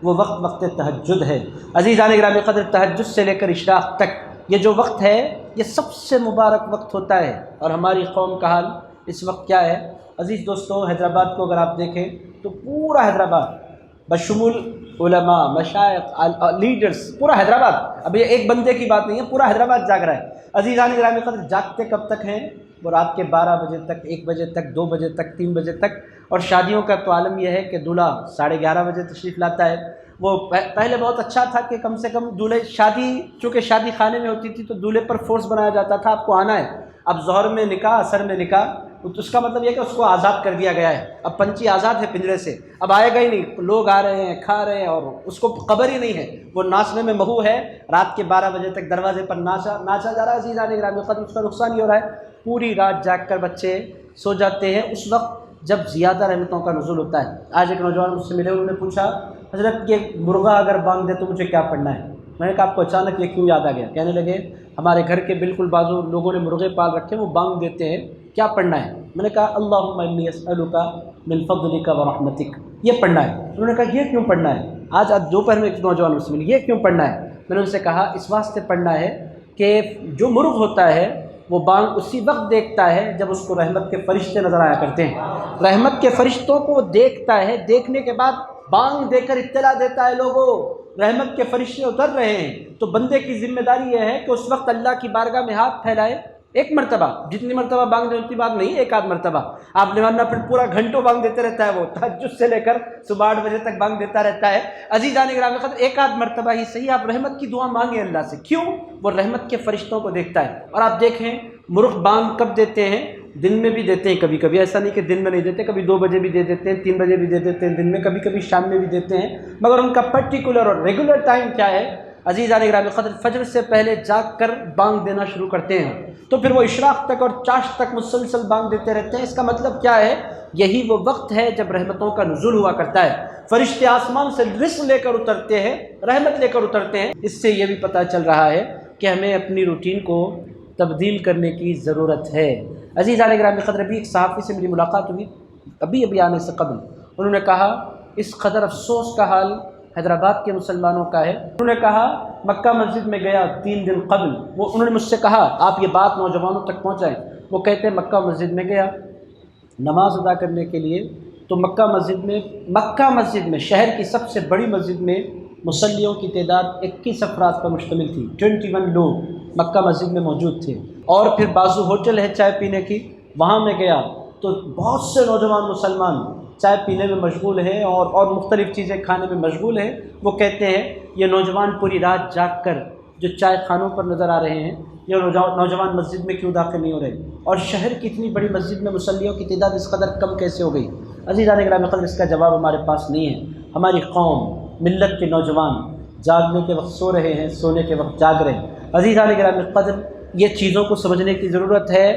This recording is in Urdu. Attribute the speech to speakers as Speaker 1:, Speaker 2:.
Speaker 1: وہ وقت وقت تہجد ہے۔ عزیزان گرامی قدر، تہجد سے لے کر اشراق تک یہ جو وقت ہے یہ سب سے مبارک وقت ہوتا ہے۔ اور ہماری قوم کا حال اس وقت کیا ہے؟ عزیز دوستو، حیدرآباد کو اگر آپ دیکھیں تو پورا حیدرآباد بشمول علماء، مشائخ، لیڈرز، پورا حیدرآباد، اب یہ ایک بندے کی بات نہیں ہے، پورا حیدرآباد جاگ رہا ہے۔ عزیزان گرامی قدر، جاگتے کب تک ہیں؟ وہ رات کے 12 بجے تک، 1 بجے تک، 2 بجے تک، 3 بجے تک۔ اور شادیوں کا تو عالم یہ ہے کہ دولہا 11:30 بجے تشریف لاتا ہے۔ وہ پہلے بہت اچھا تھا کہ کم سے کم دولہے، شادی چونکہ شادی خانے میں ہوتی تھی تو دولہے پر فورس بنایا جاتا تھا آپ کو آنا ہے۔ اب ظہر میں نکاح، عصر میں نکاح، تو اس کا مطلب یہ کہ اس کو آزاد کر دیا گیا ہے۔ اب پنچھی آزاد ہے پنجرے سے، اب آئے گا ہی نہیں، لوگ آ رہے ہیں، کھا رہے ہیں اور اس کو خبر ہی نہیں ہے، وہ ناچنے میں مہو ہے۔ رات کے 12 بجے تک دروازے پر ناچا جا رہا ہے۔ عزیزان گرامی قدر، اس کا نقصان یہ ہو رہا ہے، پوری رات جاگ کر بچے سو جاتے ہیں اس وقت جب زیادہ رحمتوں کا نزول ہوتا ہے۔ آج ایک نوجوان مجھ سے ملے، انہوں نے پوچھا حضرت یہ مرغا اگر بانگ دے تو مجھے کیا پڑھنا ہے؟ میں نے کہا آپ کو اچانک یہ کیوں یاد آ گیا؟ کہنے لگے ہمارے گھر کے بالکل بازو لوگوں نے مرغے پال رکھے، وہ بانگ دیتے ہیں، کیا پڑھنا ہے؟ میں نے کہا اللہم انی اسألک من فضلک ورحمتک، یہ پڑھنا ہے۔ انہوں نے کہا یہ کیوں پڑھنا ہے؟ آج دوپہر میں ایک نوجوان مجھ سے ملی، یہ کیوں پڑھنا ہے؟ میں نے ان سے کہا اس واسطے پڑھنا ہے کہ جو مرغ ہوتا ہے وہ بانگ اسی وقت دیکھتا ہے جب اس کو رحمت کے فرشتے نظر آیا کرتے ہیں۔ رحمت کے فرشتوں کو وہ دیکھتا ہے، دیکھنے کے بعد بانگ دے کر اطلاع دیتا ہے لوگوں رحمت کے فرشتے اتر رہے ہیں۔ تو بندے کی ذمہ داری یہ ہے کہ اس وقت اللہ کی بارگاہ میں ہاتھ پھیلائے، ایک مرتبہ، جتنی مرتبہ بانگ دے اتنی بات نہیں، ایک آدھ مرتبہ آپ نے، ورنہ پھر پورا گھنٹوں بانگ دیتے رہتا ہے، وہ تہجد سے لے کر صبح 8 بجے تک بانگ دیتا رہتا ہے۔ عزیزان گرامی قدر، ایک آدھ مرتبہ ہی صحیح آپ رحمت کی دعا مانگیں اللہ سے، کیوں؟ وہ رحمت کے فرشتوں کو دیکھتا ہے۔ اور آپ دیکھیں مرغ بانگ کب دیتے ہیں؟ دن میں بھی دیتے ہیں کبھی کبھی، ایسا نہیں کہ دن میں نہیں دیتے، کبھی 2 بجے بھی دے دیتے ہیں، 3 بجے بھی دے دیتے ہیں دن میں، کبھی کبھی شام میں بھی دیتے ہیں، مگر ان کا پرٹیکولر اور ریگولر ٹائم کیا ہے؟ عزیزان گرامی قدر، فجر سے پہلے جاگ کر بانگ دینا شروع کرتے ہیں، تو پھر وہ اشراق تک اور چاشت تک مسلسل بانگ دیتے رہتے ہیں۔ اس کا مطلب کیا ہے؟ یہی وہ وقت ہے جب رحمتوں کا نزول ہوا کرتا ہے، فرشتے آسمان سے رزق لے کر اترتے ہیں، رحمت لے کر اترتے ہیں۔ اس سے یہ بھی پتہ چل رہا ہے کہ ہمیں اپنی روٹین کو تبدیل کرنے کی ضرورت ہے۔ عزیزان گرامی قدر، ابھی ایک صحافی سے میری ملاقات ہوئی ابھی آنے سے قبل، انہوں نے کہا اس قدر افسوس کا حال حیدرآباد کے مسلمانوں کا ہے۔ انہوں نے کہا مکہ مسجد میں گیا 3 دن قبل، انہوں نے مجھ سے کہا آپ یہ بات نوجوانوں تک پہنچائیں۔ وہ کہتے ہیں مکہ مسجد میں گیا نماز ادا کرنے کے لیے، تو مکہ مسجد میں شہر کی سب سے بڑی مسجد میں مصلیوں کی تعداد 21 افراد پر مشتمل تھی، 21 لوگ مکہ مسجد میں موجود تھے۔ اور پھر بازو ہوٹل ہے چائے پینے کی، وہاں میں گیا تو بہت سے نوجوان مسلمان چائے پینے میں مشغول ہیں اور مختلف چیزیں کھانے میں مشغول ہیں۔ وہ کہتے ہیں یہ نوجوان پوری رات جاگ کر جو چائے خانوں پر نظر آ رہے ہیں، یہ نوجوان مسجد میں کیوں داخل نہیں ہو رہے؟ اور شہر کی اتنی بڑی مسجد میں مصلیوں کی تعداد اس قدر کم کیسے ہو گئی؟ عزیزان گرامی قدر، اس کا جواب ہمارے پاس نہیں ہے۔ ہماری قوم، ملت کے نوجوان جاگنے کے وقت سو رہے ہیں، سونے کے وقت جاگ رہے ہیں۔ عزیزان گرامی قدر، یہ چیزوں کو سمجھنے کی ضرورت ہے۔